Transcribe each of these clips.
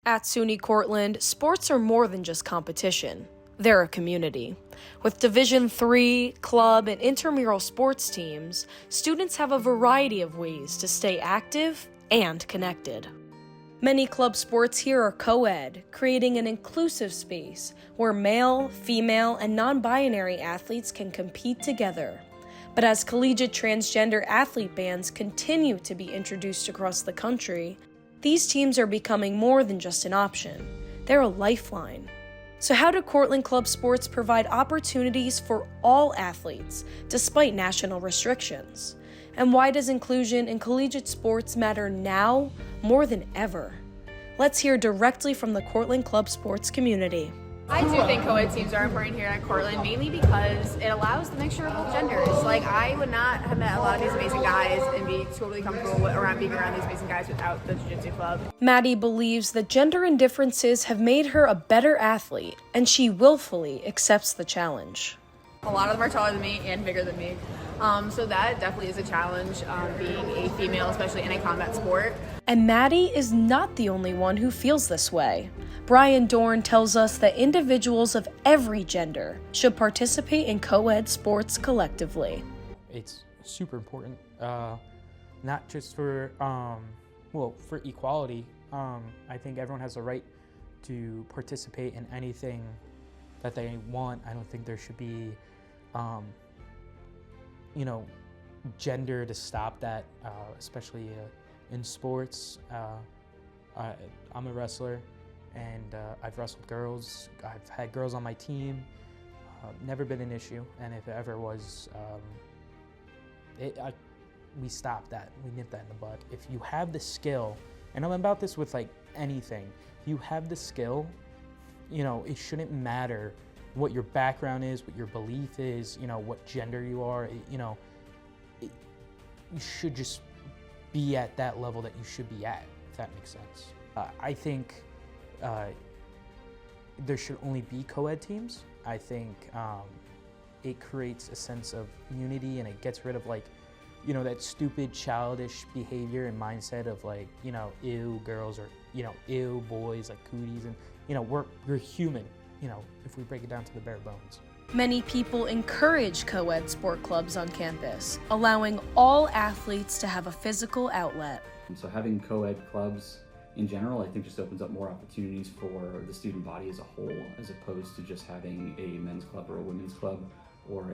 At SUNY Cortland, sports are more than just competition. They're a community. With Division III, club, and intramural sports teams, students have a variety of ways to stay active and connected. Many club sports here are co-ed, creating an inclusive space where male, female, and non-binary athletes can compete together. But as collegiate transgender athlete bands continue to be introduced across the country, these teams are becoming more than just an option. They're a lifeline. So how do Cortland Club Sports provide opportunities for all athletes, despite national restrictions? And why does inclusion in collegiate sports matter now more than ever? Let's hear directly from the Cortland Club Sports community. I do think co-ed teams are important here at Cortland, mainly because it allows the mixture of both genders. Like, I would not have met a lot of these amazing guys and be totally comfortable being around these amazing guys without the jiu-jitsu club. Maddie believes that gender indifferences have made her a better athlete, and she willfully accepts the challenge. A lot of them are taller than me and bigger than me. So that definitely is a challenge, being a female, especially in a combat sport. And Maddie is not the only one who feels this way. Brian Dorn tells us that individuals of every gender should participate in co-ed sports collectively. It's super important, not just for equality. I think everyone has a right to participate in anything that they want. I don't think there should be, gender to stop that, especially in sports. I'm a wrestler, and I've wrestled girls. I've had girls on my team. Never been an issue, and if it ever was, we stopped that. We nipped that in the bud. If you have the skill, and I'm about this with like anything, if you have the skill, it shouldn't matter what your background is, what your belief is, what gender you are. You should just be at that level that you should be at, if that makes sense. I think there should only be co-ed teams. I think it creates a sense of unity, and it gets rid of that stupid childish behavior and mindset of ew girls, or ew boys, like cooties, and we're human, if we break it down to the bare bones. Many people encourage co-ed sport clubs on campus, allowing all athletes to have a physical outlet. So having co-ed clubs in general, I think just opens up more opportunities for the student body as a whole, as opposed to just having a men's club or a women's club, or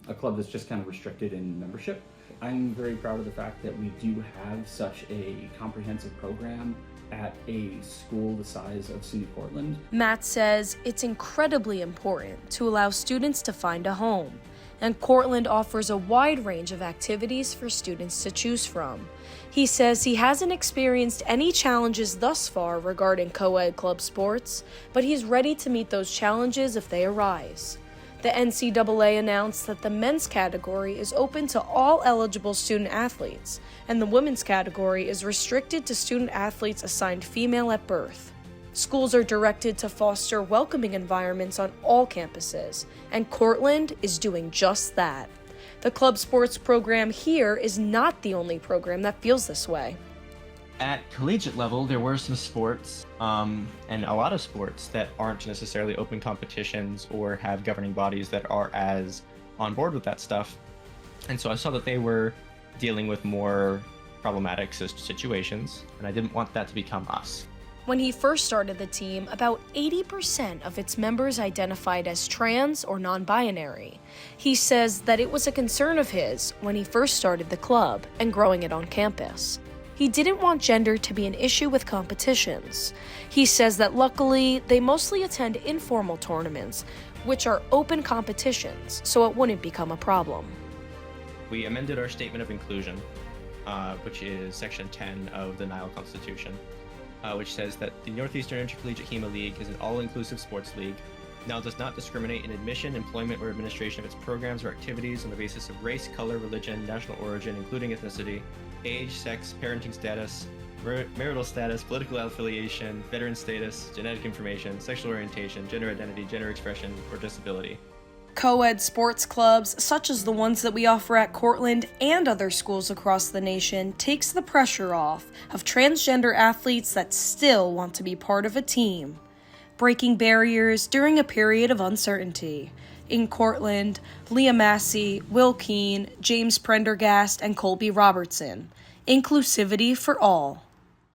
a club that's just kind of restricted in membership. I'm very proud of the fact that we do have such a comprehensive program at a school the size of SUNY Cortland. Matt says it's incredibly important to allow students to find a home, and Cortland offers a wide range of activities for students to choose from. He says he hasn't experienced any challenges thus far regarding co-ed club sports, but he's ready to meet those challenges if they arise. The NCAA announced that the men's category is open to all eligible student athletes, and the women's category is restricted to student athletes assigned female at birth. Schools are directed to foster welcoming environments on all campuses, and Cortland is doing just that. The club sports program here is not the only program that feels this way. At collegiate level, there were some sports, and a lot of sports that aren't necessarily open competitions or have governing bodies that are as on board with that stuff. And so I saw that they were dealing with more problematic situations, and I didn't want that to become us. When he first started the team, about 80% of its members identified as trans or non-binary. He says that it was a concern of his when he first started the club and growing it on campus. He didn't want gender to be an issue with competitions. He says that luckily, they mostly attend informal tournaments, which are open competitions, so it wouldn't become a problem. We amended our statement of inclusion, which is Section 10 of the Nile Constitution, which says that the Northeastern Intercollegiate HEMA League is an all-inclusive sports league. Nile does not discriminate in admission, employment, or administration of its programs or activities on the basis of race, color, religion, national origin, including ethnicity, age, sex, parenting status, marital status, political affiliation, veteran status, genetic information, sexual orientation, gender identity, gender expression, or disability. Co-ed sports clubs, such as the ones that we offer at Cortland and other schools across the nation, takes the pressure off of transgender athletes that still want to be part of a team, breaking barriers during a period of uncertainty. In Cortland, Leah Massey, Will Keene, James Prendergast, and Colby Robertson. Inclusivity for all.